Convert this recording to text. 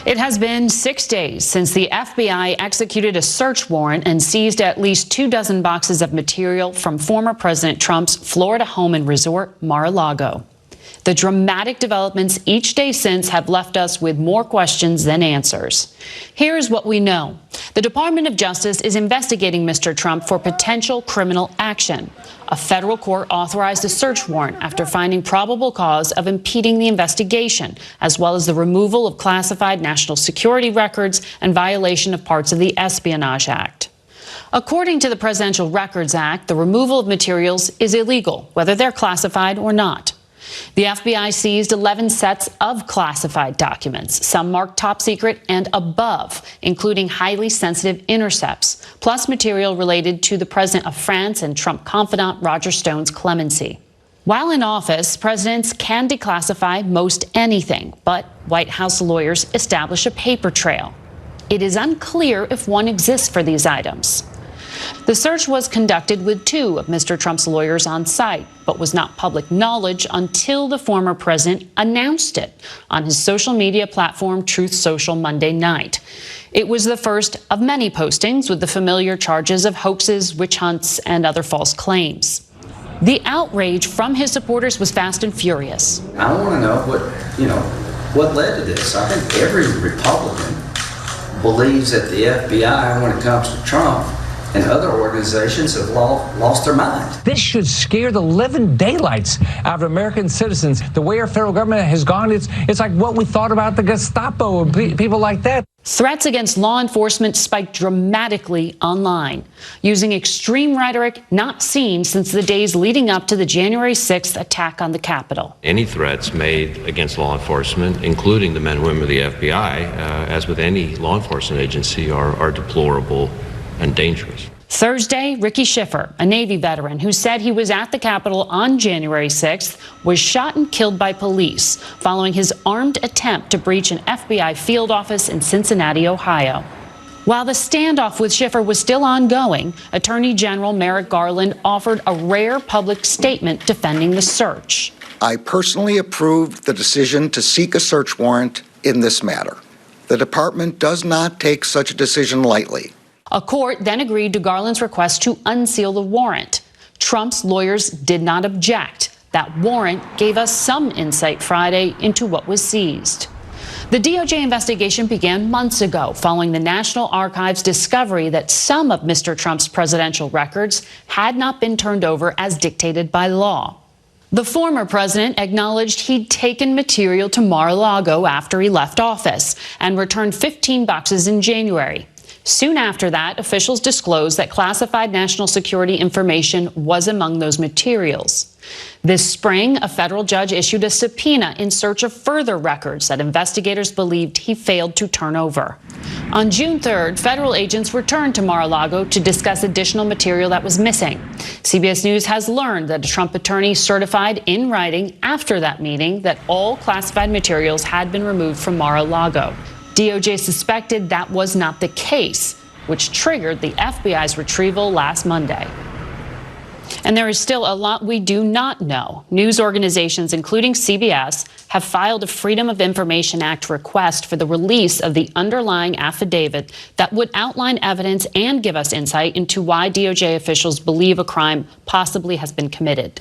It has been 6 days since the FBI executed a search warrant and seized at least 24 boxes of material from former President Trump's Florida home and resort, Mar-a-Lago. The dramatic developments each day since have left us with more questions than answers. Here's what we know. The Department of Justice is investigating Mr. Trump for potential criminal action. A federal court authorized a search warrant after finding probable cause of impeding the investigation, as well as the removal of classified national security records and violation of parts of the Espionage Act. According to the Presidential Records Act, the removal of materials is illegal, whether they're classified or not. The FBI seized 11 sets of classified documents, some marked top secret and above, including highly sensitive intercepts, plus material related to the president of France and Trump confidant Roger Stone's clemency. While in office, presidents can declassify most anything, but White House lawyers establish a paper trail. It is unclear if one exists for these items. The search was conducted with 2 of Mr. Trump's lawyers on site, but was not public knowledge until the former president announced it on his social media platform Truth Social Monday night. It was the first of many postings with the familiar charges of hoaxes, witch hunts, and other false claims. The outrage from his supporters was fast and furious. I want to know what led to this. I think every Republican believes that the FBI, when it comes to Trump, and other organizations have lost their mind. This should scare the living daylights out of American citizens. The way our federal government has gone, it's like what we thought about the Gestapo and people like that. Threats against law enforcement spiked dramatically online, using extreme rhetoric not seen since the days leading up to the January 6th attack on the Capitol. Any threats made against law enforcement, including the men and women of the FBI, as with any law enforcement agency, are deplorable and dangerous. Thursday, Ricky Schiffer, a Navy veteran who said he was at the Capitol on January 6th, was shot and killed by police following his armed attempt to breach an FBI field office in Cincinnati, Ohio. While the standoff with Schiffer was still ongoing, Attorney General Merrick Garland offered a rare public statement defending the search. I personally approved the decision to seek a search warrant in this matter. The department does not take such a decision lightly. A court then agreed to Garland's request to unseal the warrant. Trump's lawyers did not object. That warrant gave us some insight Friday into what was seized. The DOJ investigation began months ago following the National Archives' discovery that some of Mr. Trump's presidential records had not been turned over as dictated by law. The former president acknowledged he'd taken material to Mar-a-Lago after he left office and returned 15 boxes in January. Soon after that, officials disclosed that classified national security information was among those materials. This spring, a federal judge issued a subpoena in search of further records that investigators believed he failed to turn over. On June 3rd, federal agents returned to Mar-a-Lago to discuss additional material that was missing. CBS News has learned that a Trump attorney certified in writing after that meeting that all classified materials had been removed from Mar-a-Lago. DOJ suspected that was not the case, which triggered the FBI's retrieval last Monday. And there is still a lot we do not know. News organizations, including CBS, have filed a Freedom of Information Act request for the release of the underlying affidavit that would outline evidence and give us insight into why DOJ officials believe a crime possibly has been committed.